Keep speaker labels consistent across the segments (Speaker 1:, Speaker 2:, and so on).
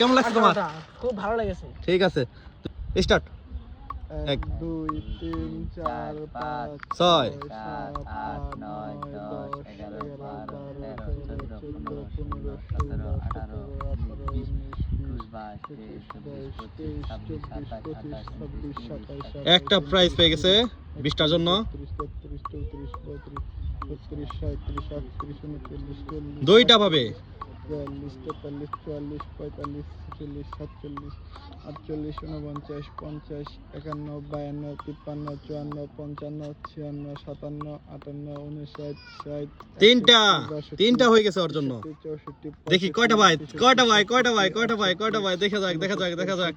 Speaker 1: কেমন লাগছে তোমার?
Speaker 2: খুব ভালো লেগেছে।
Speaker 1: ঠিক আছে, স্টার্ট।
Speaker 3: 1 2 3 4 5
Speaker 1: 6
Speaker 3: 7 8 9 10 11 12 13 14 15 16 17 18 19 20 21 22 23 24 25 26
Speaker 1: একটা প্রাইজ পেয়ে গেছে 20টার জন্য।
Speaker 3: 33 34 35 36 37 38 39 40
Speaker 1: দুইটা পাবে।
Speaker 3: 42 43 44 45 46 47 48 49 50 51 52 53 54 55 56 57 58 59 60
Speaker 1: তিনটা হয়ে গেছে ওর জন্য। দেখি কয়টা ভাই, কয়টা ভাই, কয়টা ভাই, কয়টা ভাই, কয়টা ভাই, দেখা যাক, দেখা যাক, দেখা যাক।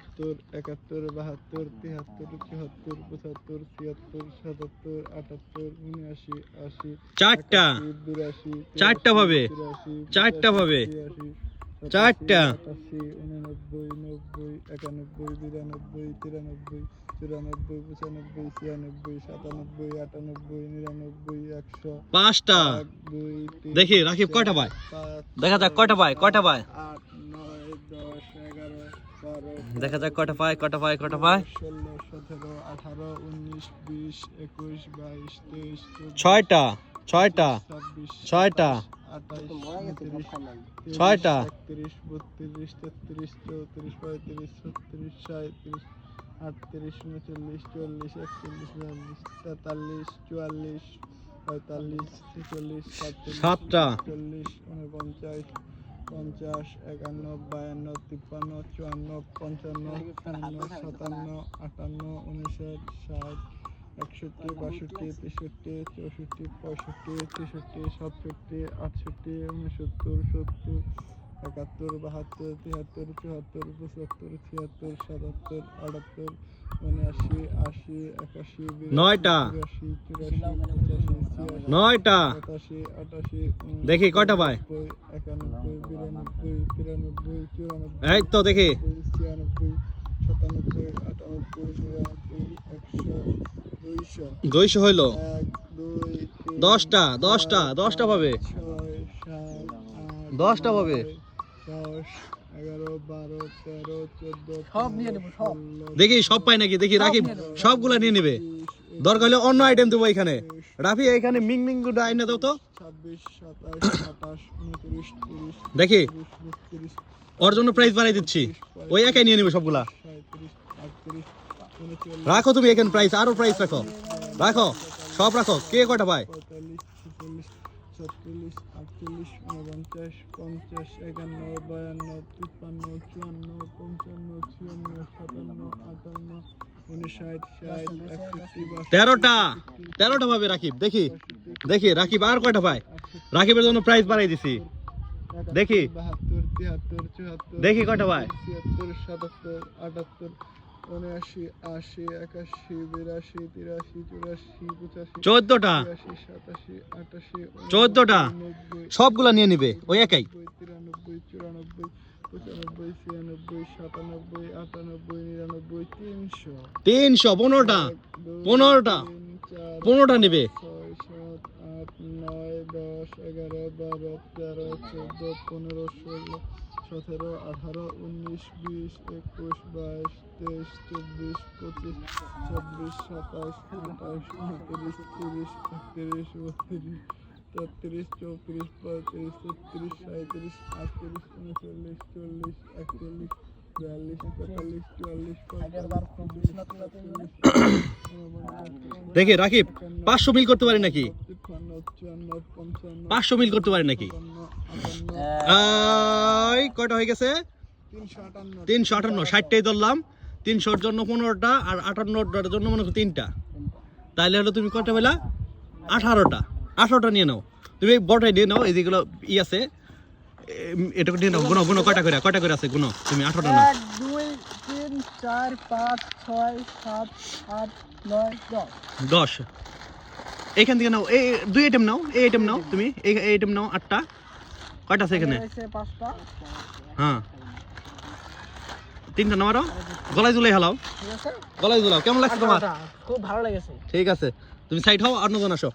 Speaker 3: 71 72 73 74 75 76 77 78 80
Speaker 1: চারটা
Speaker 3: 82
Speaker 1: চারটা পাবে, চারটা পাবে, চারটা।
Speaker 3: 89 90 91 92 93 94 95 96 97 98 99 100
Speaker 1: পাঁচটা। দেখি রাকিব কয়টা ভাই, দেখা যাক কয়টা ভাই, কয়টা ভাই,
Speaker 3: 8 9 10 11 12
Speaker 1: দেখা যাক কয়টা ভাই, কয়টা ভাই, কয়টা ভাই।
Speaker 3: 16 17 18 19 20 21 22 23
Speaker 1: ছয়টা, ছয়টা,
Speaker 3: 26
Speaker 1: ছয়টা,
Speaker 3: 28
Speaker 1: ছয়টা,
Speaker 3: 31 32 33 34 35 36 37 38 39 40 41 42 43 44 45 46 47
Speaker 1: সাতটা।
Speaker 3: 40 49 50 51 52 53 54 55 56 57 58 59 60 61 62 63 64 65 66 67 68 69 70 71 72 73 74 75 76 77 78 79 80 81
Speaker 1: নয়টা,
Speaker 3: 82 84
Speaker 1: নয়টা।
Speaker 3: 85 88
Speaker 1: দেখি কয়টা ভাই,
Speaker 3: 91 92 93 94
Speaker 1: এই তো দেখি
Speaker 3: 96 97 98 99 100
Speaker 1: 200 হইলো।
Speaker 3: 1 2 3
Speaker 1: দশটা, দশটা, দশটা পাবে,
Speaker 3: 6 7 8
Speaker 1: দশটা পাবে।
Speaker 3: 10 11 12 13 14
Speaker 2: সব নিয়ে নেবো, সব।
Speaker 1: দেখি সব পাই নাকি, দেখি রাকিব সবগুলা নিয়ে নেবে। দরকার হলে অন্য আইটেম দেবো এখানে। রাফি এখানে মিং মিং গুলো আইনা দাও তো।
Speaker 3: 26 27 28 29 30
Speaker 1: দেখি
Speaker 3: 32
Speaker 1: ওর জন্য প্রাইস বাড়াই দিচ্ছি, ওই একাই নিয়ে নেবে সবগুলা।
Speaker 3: 37 38 39
Speaker 1: রাখো তুমি এখানে প্রাইস, আরো প্রাইস রাখো, রাখো সব রাখো। কে কয়টা ভাই?
Speaker 3: 45 46 47 48 49 50 51 52 53 54 55 56 57 58 59
Speaker 1: তেরোটা, তেরোটা পাবে রাকিব। দেখি দেখি রাকিব আর কয়টা ভাই। রাকিবের জন্য প্রাইস বাড়াই দিছি। দেখি
Speaker 3: 72 73 74
Speaker 1: দেখি কয়টা ভাই।
Speaker 3: 76 77 78 79 80 81 82 83 84 85
Speaker 1: 14টা,
Speaker 3: 87 88
Speaker 1: 14টা সবগুলা নিয়ে নিবে ওই একাই।
Speaker 3: 93 94 95 96 97 98 99 300
Speaker 1: 15টা, 15টা, 15টা নিবে।
Speaker 3: 6 7 8 9 10 11 12 13 14 15 16 17 18 19 20 21 22 23 24 25 26 27 28 29 30 31 32 33 34 35 36 37 38 39 40 41 42 43 44 45
Speaker 1: দেখি রাকিব 500 মিল করতে পারি নাকি, 500 মিল করতে পারি নাকি। এই কয়টা হয়ে গেছে? 358, 60টাই ধরলাম। 300-র জন্য 15টা আর 58টার জন্য মনে করো 3টা। তাইলে হলো তুমি কয়টা পেলা? 18টা, 18টা নিয়ে নাও। তুমি বড়টাই নিয়ে নাও, এই যেগুলো ই আছে এটা নিয়ে নাও। গুনো গুনো কয়টা করে, কয়টা করে আছে গুনো তুমি। 18টা নাও।
Speaker 2: 1 2 3 4 5 6 7 8 9 10
Speaker 1: 10 এইখান থেকে নাও। এই দুই আইটেম নাও, এই আইটেম নাও তুমি, এই আইটেম নাও। 8টা কয়টা আছে এখানে?
Speaker 2: আছে 5টা।
Speaker 1: হ্যাঁ 3টা নাও। আরো গলায় ঝুলাই হালাও,
Speaker 2: ঠিক আছে,
Speaker 1: গলায় ঝুলাও। কেমন লাগছে তোমার?
Speaker 2: খুব ভালো লেগেছে।
Speaker 1: ঠিক আছে, তুমি সাইড হও, অন্যজন আসো।